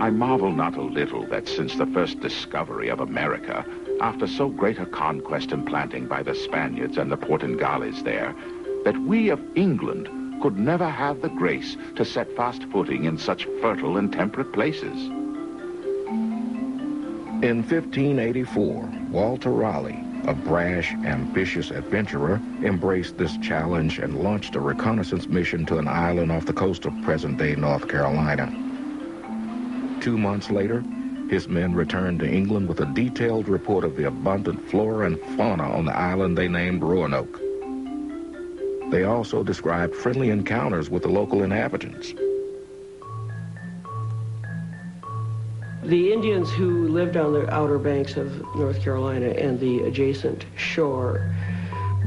I marvel not a little that since the first discovery of America, after so great a conquest and planting by the Spaniards and the Portugales there, that we of England could never have the grace to set fast footing in such fertile and temperate places. In 1584, Walter Raleigh, a brash, ambitious adventurer, embraced this challenge and launched a reconnaissance mission to an island off the coast of present-day North Carolina. 2 months later, his men returned to England with a detailed report of the abundant flora and fauna on the island they named Roanoke. They also described friendly encounters with the local inhabitants. The Indians who lived on the outer banks of North Carolina and the adjacent shore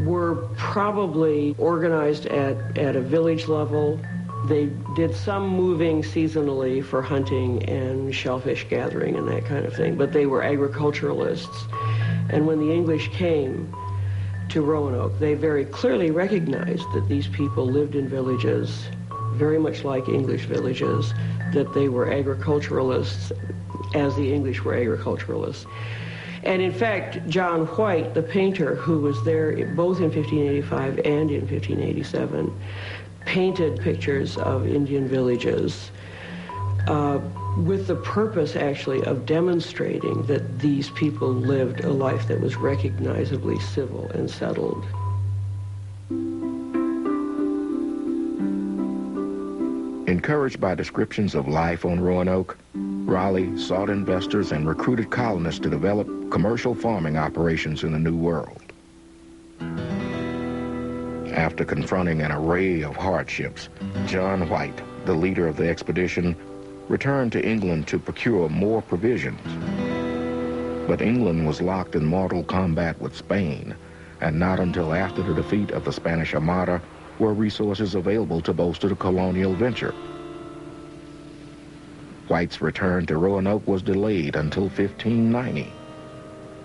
were probably organized at a village level. They did some moving seasonally for hunting and shellfish gathering and that kind of thing, but they were agriculturalists. And when the English came to Roanoke, they very clearly recognized that these people lived in villages very much like English villages, that they were agriculturalists as the English were agriculturalists. And in fact, John White, the painter who was there both in 1585 and in 1587, painted pictures of Indian villages with the purpose, actually, of demonstrating that these people lived a life that was recognizably civil and settled. Encouraged by descriptions of life on Roanoke, Raleigh sought investors and recruited colonists to develop commercial farming operations in the New World. After confronting an array of hardships, John White, the leader of the expedition, returned to England to procure more provisions. But England was locked in mortal combat with Spain, and not until after the defeat of the Spanish Armada were resources available to bolster the colonial venture. White's return to Roanoke was delayed until 1590.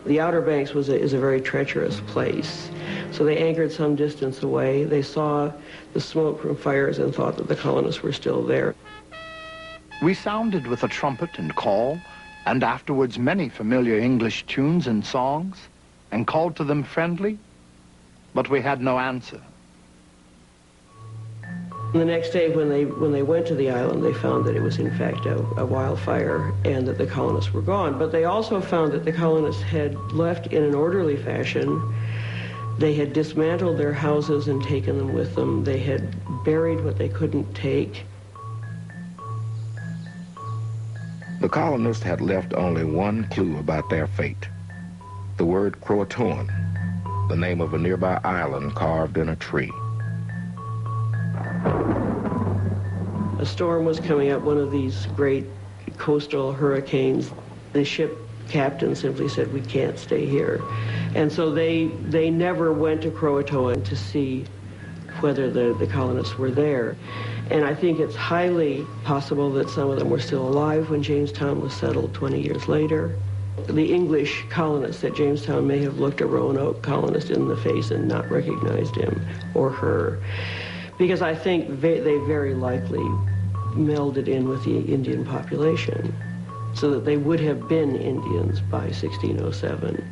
The Outer Banks is a very treacherous place, so they anchored some distance away. They saw the smoke from fires and thought that the colonists were still there. We sounded with a trumpet and call, and afterwards many familiar English tunes and songs, and called to them friendly, but we had no answer. The next day, when they went to the island, they found that it was in fact a wildfire and that the colonists were gone. But they also found that the colonists had left in an orderly fashion. They had dismantled their houses and taken them with them. They had buried what they couldn't take. The colonists had left only one clue about their fate: the word Croatoan, the name of a nearby island carved in a tree. A storm was coming up, one of these great coastal hurricanes. The ship captain simply said, "We can't stay here." And so they never went to Croatoan to see whether the colonists were there. And I think it's highly possible that some of them were still alive when Jamestown was settled 20 years later. The English colonists at Jamestown may have looked a Roanoke colonist in the face and not recognized him or her, because I think they very likely melded in with the Indian population, so that they would have been Indians by 1607.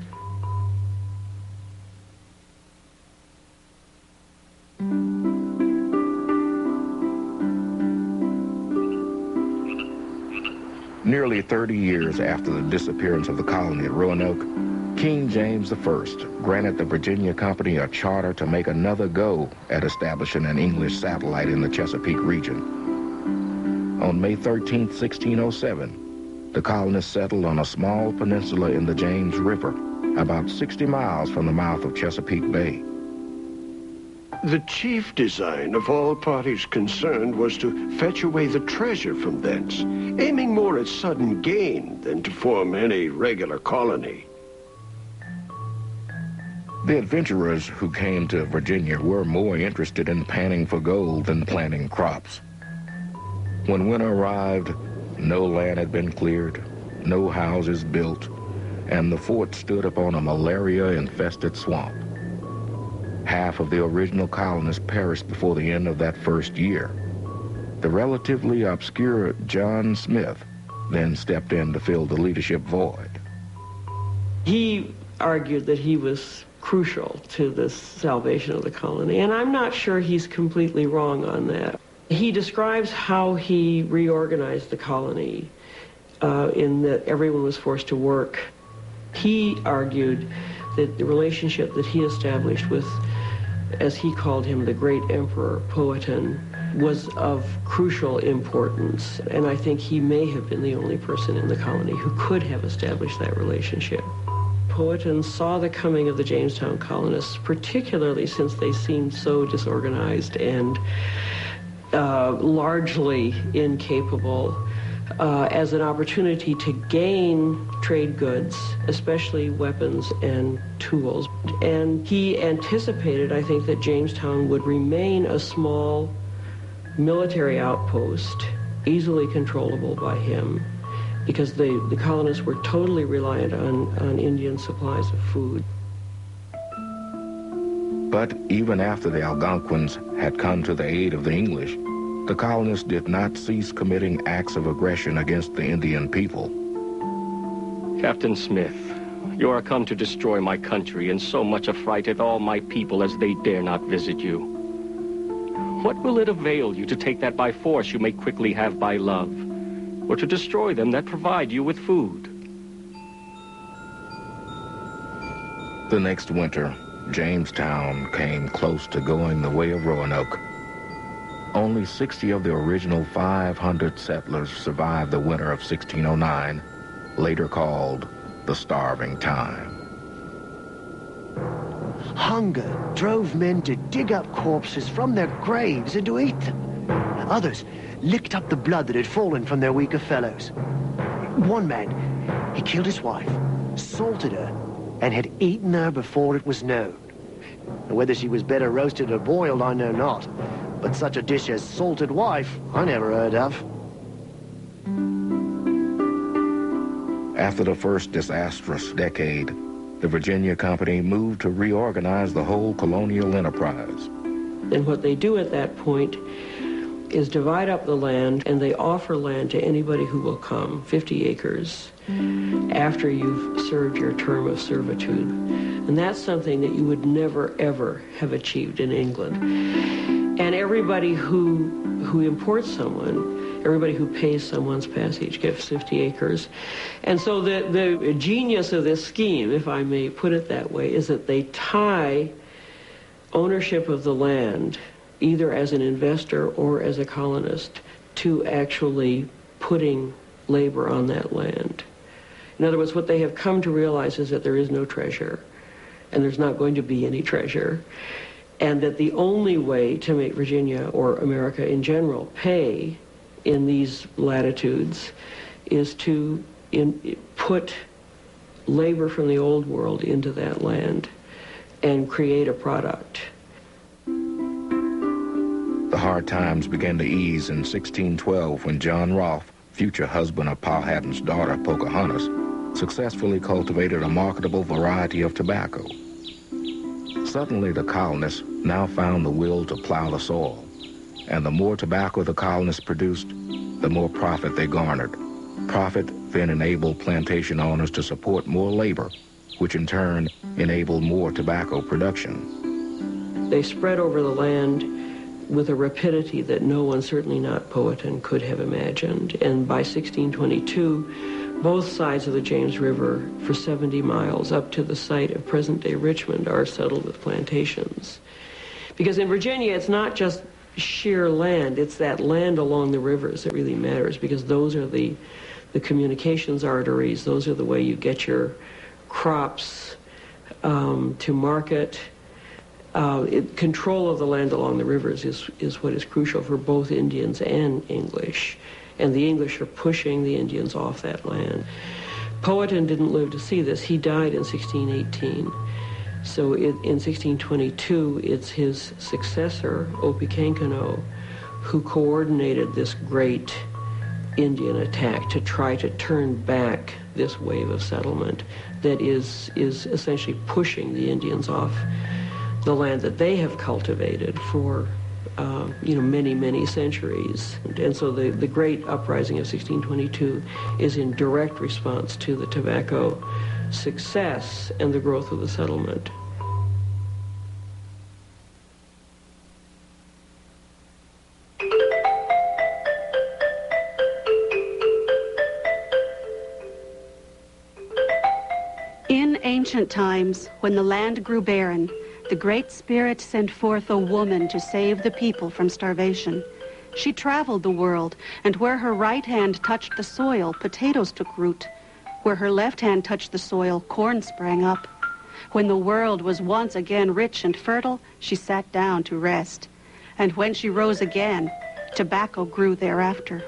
Nearly 30 years after the disappearance of the colony at Roanoke, King James I granted the Virginia Company a charter to make another go at establishing an English satellite in the Chesapeake region. On May 13, 1607, the colonists settled on a small peninsula in the James River, about 60 miles from the mouth of Chesapeake Bay. The chief design of all parties concerned was to fetch away the treasure from thence, aiming more at sudden gain than to form any regular colony. The adventurers who came to Virginia were more interested in panning for gold than planting crops. When winter arrived, no land had been cleared, no houses built, and the fort stood upon a malaria-infested swamp. Half of the original colonists perished before the end of that first year. The relatively obscure John Smith, then stepped in to fill the leadership void. He argued that he was crucial to the salvation of the colony, and I'm not sure he's completely wrong on that. He describes how he reorganized the colony in that everyone was forced to work. He argued that the relationship that he established with, as he called him, the great emperor Powhatan, was of crucial importance, and I think he may have been the only person in the colony who could have established that relationship. Powhatan saw the coming of the Jamestown colonists, particularly since they seemed so disorganized and largely incapable, as an opportunity to gain trade goods, especially weapons and tools. And he anticipated, I think, that Jamestown would remain a small military outpost, easily controllable by him, because the colonists were totally reliant on Indian supplies of food. But even after the Algonquins had come to the aid of the English, the colonists did not cease committing acts of aggression against the Indian people. Captain Smith, you are come to destroy my country, and so much affrighteth all my people as they dare not visit you. What will it avail you to take that by force you may quickly have by love, or to destroy them that provide you with food? The next winter, Jamestown came close to going the way of Roanoke. Only 60 of the original 500 settlers survived the winter of 1609, later called the Starving Time. Hunger drove men to dig up corpses from their graves and to eat them. Others licked up the blood that had fallen from their weaker fellows. One man, he killed his wife, salted her, and had eaten her before it was known. Whether she was better roasted or boiled, I know not. But such a dish as salted wife, I never heard of. After the first disastrous decade, the Virginia Company moved to reorganize the whole colonial enterprise. And what they do at that point is divide up the land, and they offer land to anybody who will come, 50 acres, after you've served your term of servitude. And that's something that you would never, ever have achieved in England. And everybody who imports someone, everybody who pays someone's passage gets 50 acres. And so the genius of this scheme, if I may put it that way, is that they tie ownership of the land, either as an investor or as a colonist, to actually putting labor on that land. In other words, what they have come to realize is that there is no treasure, and there's not going to be any treasure, and that the only way to make Virginia, or America in general, pay in these latitudes is to put labor from the old world into that land and create a product. The hard times began to ease in 1612 when John Rolfe, future husband of Powhatan's daughter, Pocahontas, successfully cultivated a marketable variety of tobacco. Suddenly, the colonists now found the will to plow the soil, and the more tobacco the colonists produced, the more profit they garnered. Profit then enabled plantation owners to support more labor, which in turn enabled more tobacco production. They spread over the land with a rapidity that no one, certainly not Powhatan, could have imagined. And by 1622, both sides of the James River for 70 miles up to the site of present-day Richmond are settled with plantations. Because in Virginia, it's not just sheer land, it's that land along the rivers that really matters, because those are the communications arteries, those are the way you get your crops to market. Control of the land along the rivers is what is crucial for both Indians and English. And the English are pushing the Indians off that land. Powhatan didn't live to see this. He died in 1618. So in 1622, it's his successor, Opechancanough, who coordinated this great Indian attack to try to turn back this wave of settlement that is essentially pushing the Indians off the land that they have cultivated for many, many centuries. And so the Great Uprising of 1622 is in direct response to the tobacco success and the growth of the settlement. In ancient times, when the land grew barren, the Great Spirit sent forth a woman to save the people from starvation. She traveled the world, and where her right hand touched the soil, potatoes took root. Where her left hand touched the soil, corn sprang up. When the world was once again rich and fertile, she sat down to rest. And when she rose again, tobacco grew thereafter.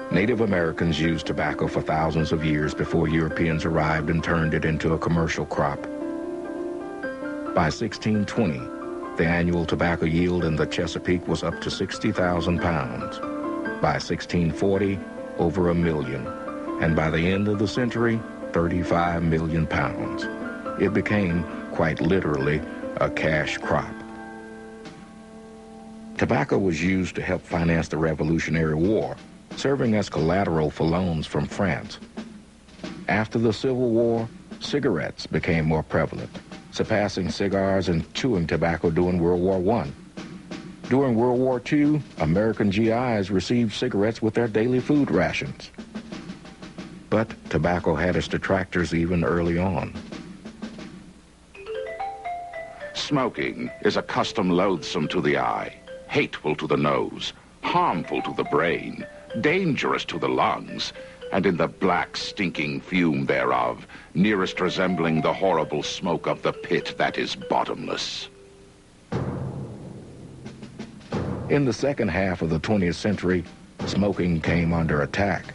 Native Americans used tobacco for thousands of years before Europeans arrived and turned it into a commercial crop. By 1620, the annual tobacco yield in the Chesapeake was up to 60,000 pounds. By 1640, over 1 million. And by the end of the century, 35 million pounds. It became, quite literally, a cash crop. Tobacco was used to help finance the Revolutionary War, serving as collateral for loans from France. After the Civil War, cigarettes became more prevalent, surpassing cigars and chewing tobacco during World War I. During World War II, American GIs received cigarettes with their daily food rations. But tobacco had its detractors even early on. Smoking is a custom loathsome to the eye, hateful to the nose, harmful to the brain, dangerous to the lungs, and in the black, stinking fume thereof, nearest resembling the horrible smoke of the pit that is bottomless. In the second half of the 20th century, smoking came under attack.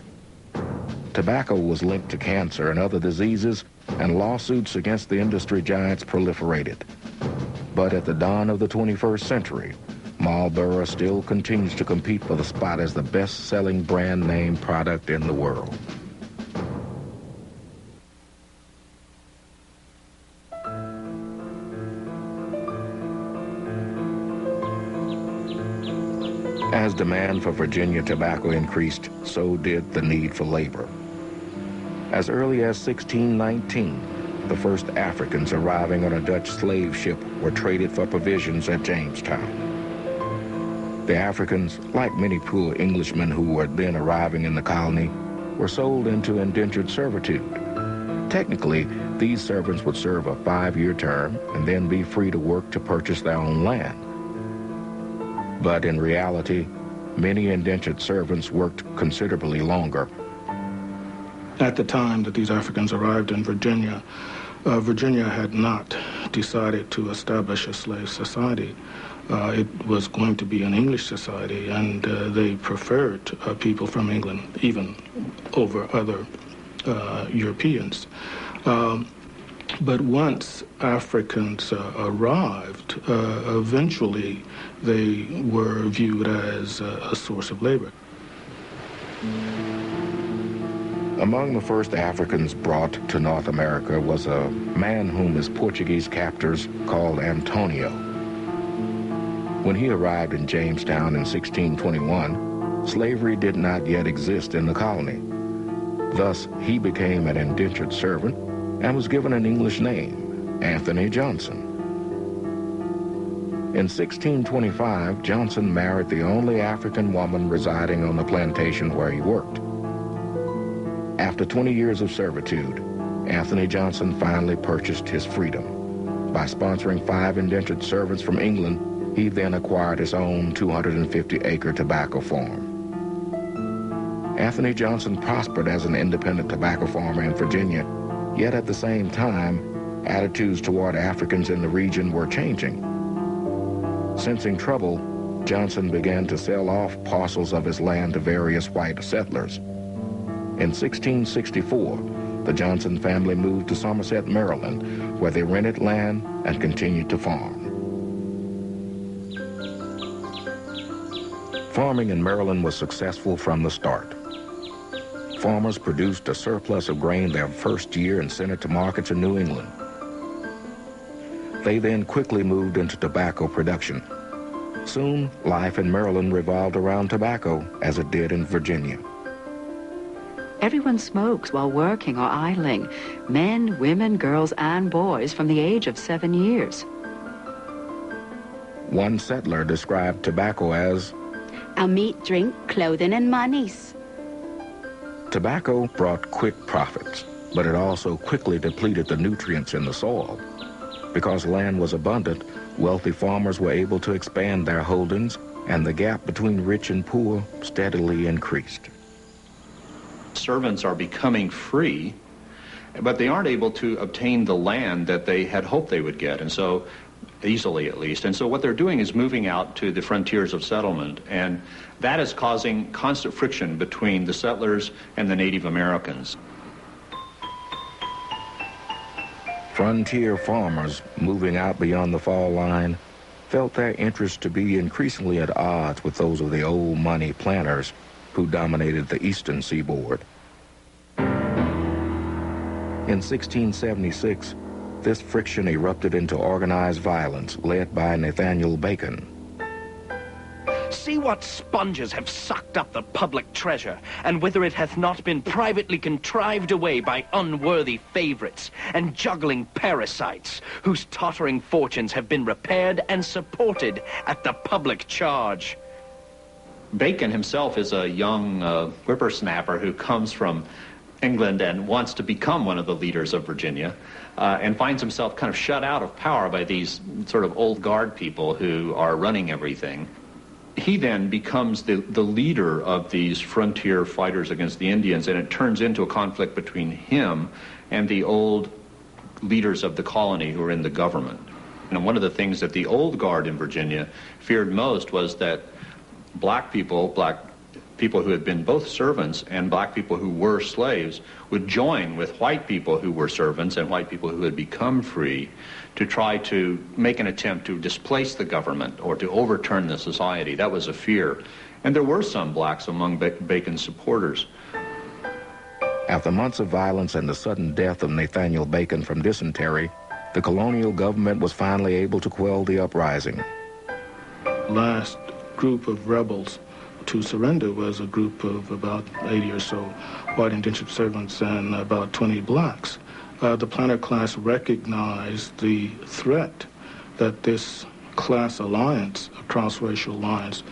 Tobacco was linked to cancer and other diseases, and lawsuits against the industry giants proliferated. But at the dawn of the 21st century, Marlboro still continues to compete for the spot as the best-selling brand name product in the world. As demand for Virginia tobacco increased, so did the need for labor. As early as 1619, the first Africans arriving on a Dutch slave ship were traded for provisions at Jamestown. The Africans, like many poor Englishmen who were then arriving in the colony, were sold into indentured servitude. Technically, these servants would serve a 5-year term and then be free to work to purchase their own land. But in reality, many indentured servants worked considerably longer. At the time that these Africans arrived in Virginia, Virginia had not decided to establish a slave society. It was going to be an English society, and they preferred people from England even over other Europeans. But once Africans arrived, eventually they were viewed as a source of labor. Among the first Africans brought to North America was a man whom his Portuguese captors called Antonio. When he arrived in Jamestown in 1621, slavery did not yet exist in the colony. Thus, he became an indentured servant and was given an English name, Anthony Johnson. In 1625, Johnson married the only African woman residing on the plantation where he worked. After 20 years of servitude, Anthony Johnson finally purchased his freedom. By sponsoring 5 indentured servants from England, he then acquired his own 250-acre tobacco farm. Anthony Johnson prospered as an independent tobacco farmer in Virginia, yet at the same time, attitudes toward Africans in the region were changing. Sensing trouble, Johnson began to sell off parcels of his land to various white settlers. In 1664, the Johnson family moved to Somerset, Maryland, where they rented land and continued to farm. Farming in Maryland was successful from the start. Farmers produced a surplus of grain their first year and sent it to markets in New England. They then quickly moved into tobacco production. Soon, life in Maryland revolved around tobacco, as it did in Virginia. Everyone smokes while working or idling. Men, women, girls, and boys from the age of 7 years. One settler described tobacco as our meat, drink, clothing, and monies. Tobacco brought quick profits, but it also quickly depleted the nutrients in the soil. Because land was abundant, wealthy farmers were able to expand their holdings, and the gap between rich and poor steadily increased. Servants are becoming free, but they aren't able to obtain the land that they had hoped they would get, and so easily at least. And so what they're doing is moving out to the frontiers of settlement, and that is causing constant friction between the settlers and the Native Americans. Frontier farmers moving out beyond the fall line felt their interests to be increasingly at odds with those of the old money planters who dominated the eastern seaboard. In 1676, this friction erupted into organized violence led by Nathaniel Bacon. See what sponges have sucked up the public treasure, and whether it hath not been privately contrived away by unworthy favorites and juggling parasites, whose tottering fortunes have been repaired and supported at the public charge. Bacon himself is a young whippersnapper who comes from England and wants to become one of the leaders of Virginia, and finds himself kind of shut out of power by these sort of old guard people who are running everything. He then becomes the leader of these frontier fighters against the Indians, and it turns into a conflict between him and the old leaders of the colony who are in the government. And one of the things that the old guard in Virginia feared most was that black people who had been both servants and black people who were slaves would join with white people who were servants and white people who had become free to try to make an attempt to displace the government or to overturn the society. That was a fear. And there were some blacks among Bacon's supporters. After months of violence and the sudden death of Nathaniel Bacon from dysentery, the colonial government was finally able to quell the uprising. Last group of rebels to surrender was a group of about 80 or so white indentured servants and about 20 blacks. The planter class recognized the threat that this class alliance, cross-racial alliance,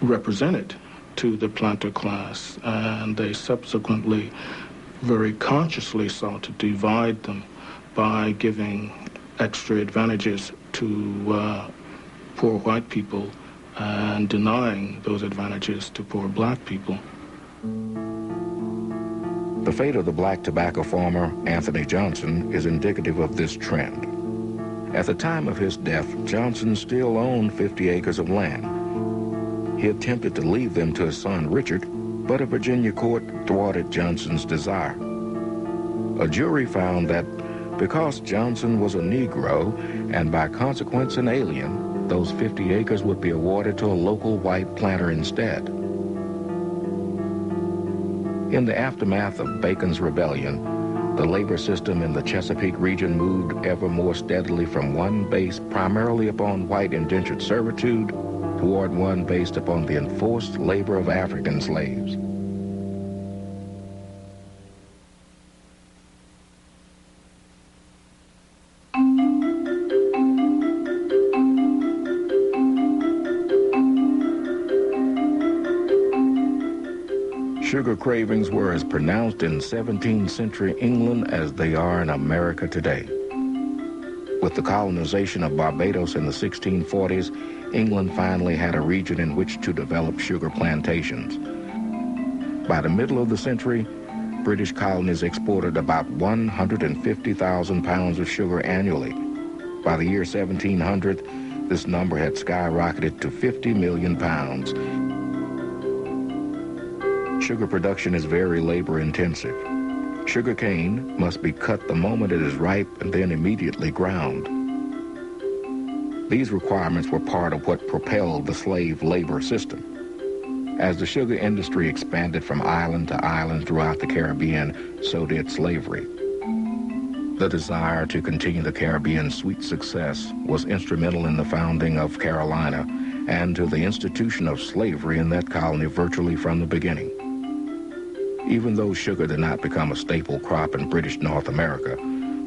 represented to the planter class, and they subsequently very consciously sought to divide them by giving extra advantages to poor white people and denying those advantages to poor black people. The fate of the black tobacco farmer, Anthony Johnson, is indicative of this trend. At the time of his death, Johnson still owned 50 acres of land. He attempted to leave them to his son Richard, but a Virginia court thwarted Johnson's desire. A jury found that because Johnson was a Negro and by consequence an alien, those 50 acres would be awarded to a local white planter instead. In the aftermath of Bacon's rebellion, the labor system in the Chesapeake region moved ever more steadily from one based primarily upon white indentured servitude toward one based upon the enforced labor of African slaves. Sugar cravings were as pronounced in 17th century England as they are in America today. With the colonization of Barbados in the 1640s, England finally had a region in which to develop sugar plantations. By the middle of the century, British colonies exported about 150,000 pounds of sugar annually. By the year 1700, this number had skyrocketed to 50 million pounds. Sugar production is very labor-intensive. Sugar cane must be cut the moment it is ripe and then immediately ground. These requirements were part of what propelled the slave labor system. As the sugar industry expanded from island to island throughout the Caribbean, so did slavery. The desire to continue the Caribbean's sweet success was instrumental in the founding of Carolina and to the institution of slavery in that colony virtually from the beginning. Even though sugar did not become a staple crop in British North America,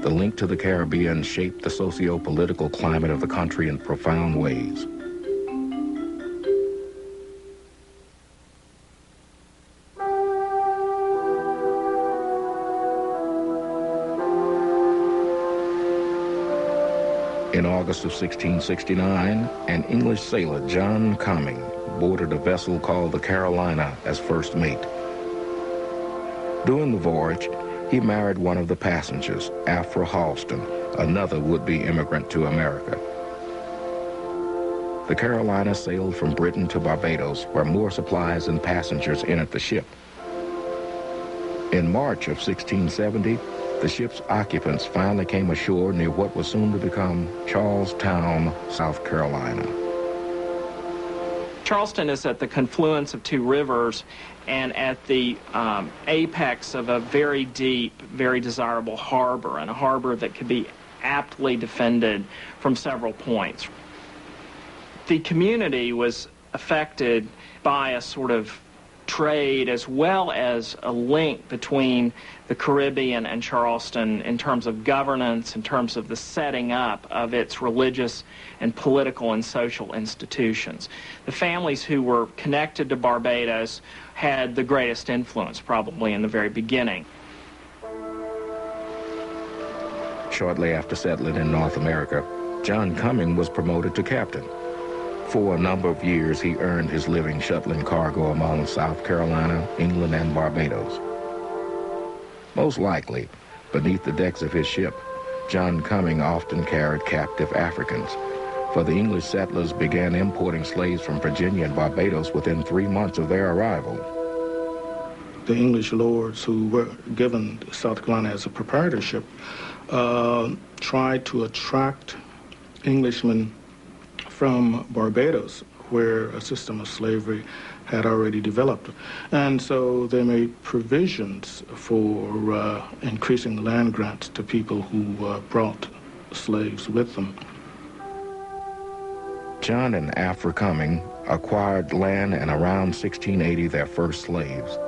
the link to the Caribbean shaped the socio-political climate of the country in profound ways. In August of 1669, an English sailor, John Coming, boarded a vessel called the Carolina as first mate. During the voyage, he married one of the passengers, Afra Halston, another would-be immigrant to America. The Carolina sailed from Britain to Barbados, where more supplies and passengers entered the ship. In March of 1670, the ship's occupants finally came ashore near what was soon to become Charlestown, South Carolina. Charleston is at the confluence of two rivers and at the apex of a very deep, very desirable harbor, and a harbor that could be aptly defended from several points. The community was affected by a sort of trade as well as a link between the Caribbean and Charleston in terms of governance, in terms of the setting up of its religious and political and social institutions. The families who were connected to Barbados had the greatest influence probably in the very beginning. Shortly after settling in North America, John Coming was promoted to captain. For a number of years, he earned his living shuttling cargo among South Carolina, England, and Barbados. Most likely, beneath the decks of his ship, John Coming often carried captive Africans, for the English settlers began importing slaves from Virginia and Barbados within 3 months of their arrival. The English lords who were given South Carolina as a proprietorship tried to attract Englishmen from Barbados, where a system of slavery had already developed. And so they made provisions for increasing land grants to people who brought slaves with them. John and Afra Coming acquired land and around 1680 their first slaves.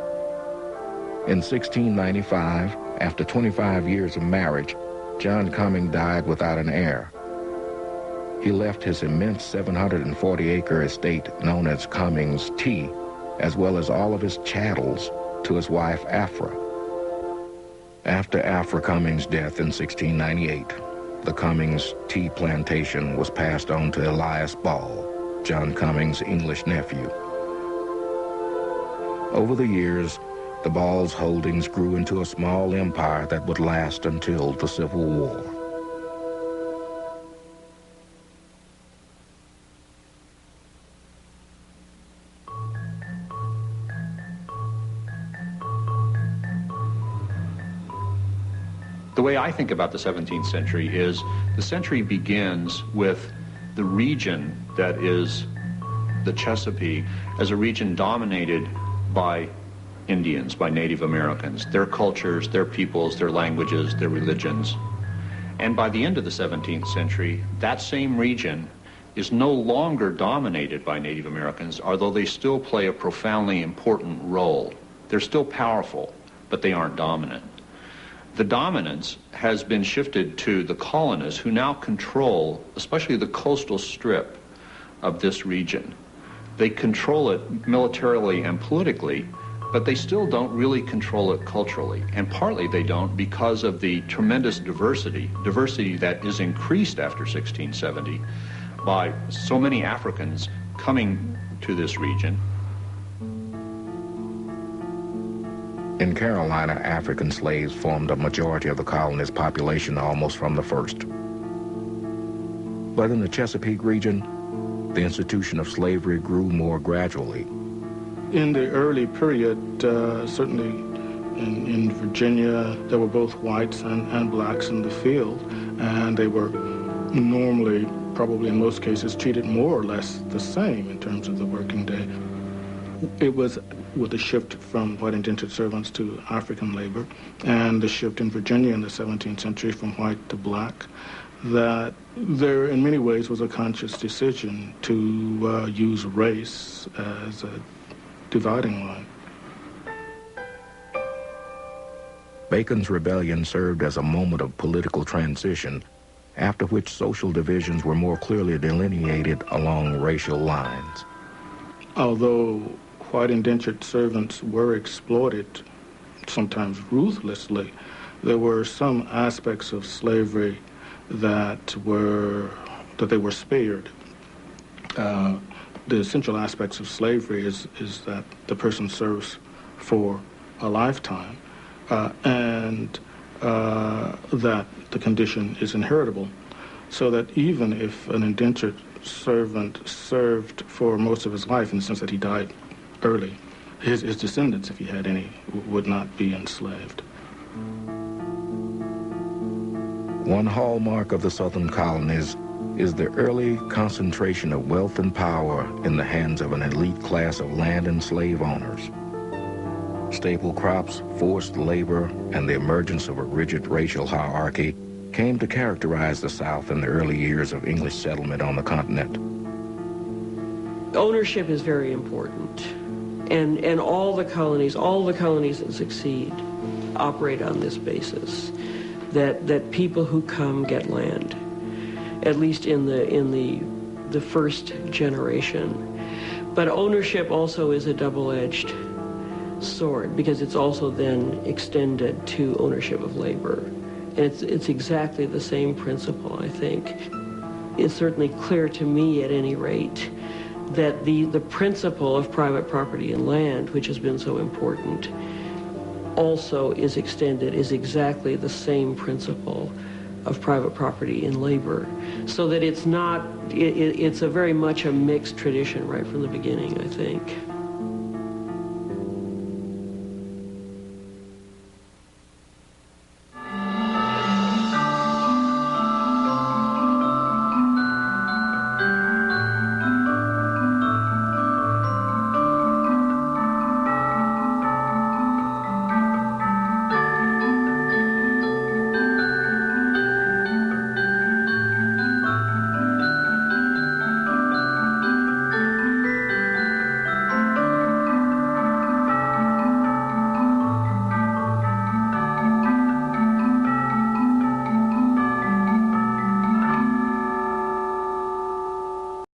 In 1695, after 25 years of marriage, John Coming died without an heir. He left his immense 740-acre estate known as Cummings Tea, as well as all of his chattels, to his wife Afra. After Afra Cummings' death in 1698, the Cummings Tea plantation was passed on to Elias Ball, John Cummings' English nephew. Over the years, the Ball's holdings grew into a small empire that would last until the Civil War. The way I think about the 17th century is the century begins with the region that is the Chesapeake as a region dominated by Indians, by Native Americans, their cultures, their peoples, their languages, their religions. And by the end of the 17th century, that same region is no longer dominated by Native Americans, although they still play a profoundly important role. They're still powerful, but they aren't dominant. The dominance has been shifted to the colonists, who now control, especially the coastal strip of this region. They control it militarily and politically, but they still don't really control it culturally. And partly they don't because of the tremendous diversity that is increased after 1670 by so many Africans coming to this region. In Carolina, African slaves formed a majority of the colony's population almost from the first. But in the Chesapeake region, the institution of slavery grew more gradually. In the early period, certainly in Virginia, there were both whites and blacks in the field, and they were normally, probably in most cases, treated more or less the same in terms of the working day. It was with the shift from white indentured servants to African labor, and the shift in Virginia in the 17th century from white to black, that there in many ways was a conscious decision to use race as a dividing line. Bacon's rebellion served as a moment of political transition, after which social divisions were more clearly delineated along racial lines. Although white indentured servants were exploited, sometimes ruthlessly, there were some aspects of slavery that they were spared. The essential aspects of slavery is that the person serves for a lifetime, and that the condition is inheritable, so that even if an indentured servant served for most of his life, in the sense that he died early, his descendants, if he had any, would not be enslaved. One hallmark of the Southern colonies is the early concentration of wealth and power in the hands of an elite class of land and slave owners. Staple crops, forced labor, and the emergence of a rigid racial hierarchy came to characterize the South in the early years of English settlement on the continent. Ownership is very important, and all the colonies that succeed operate on this basis, that people who come get land, at least in the first generation. But ownership also is a double-edged sword, because it's also then extended to ownership of labor. And it's exactly the same principle, I think. It's certainly clear to me, at any rate, that the principle of private property in land, which has been so important, also is exactly the same principle of private property in labor. So that it's not, it's a very much a mixed tradition right from the beginning, I think.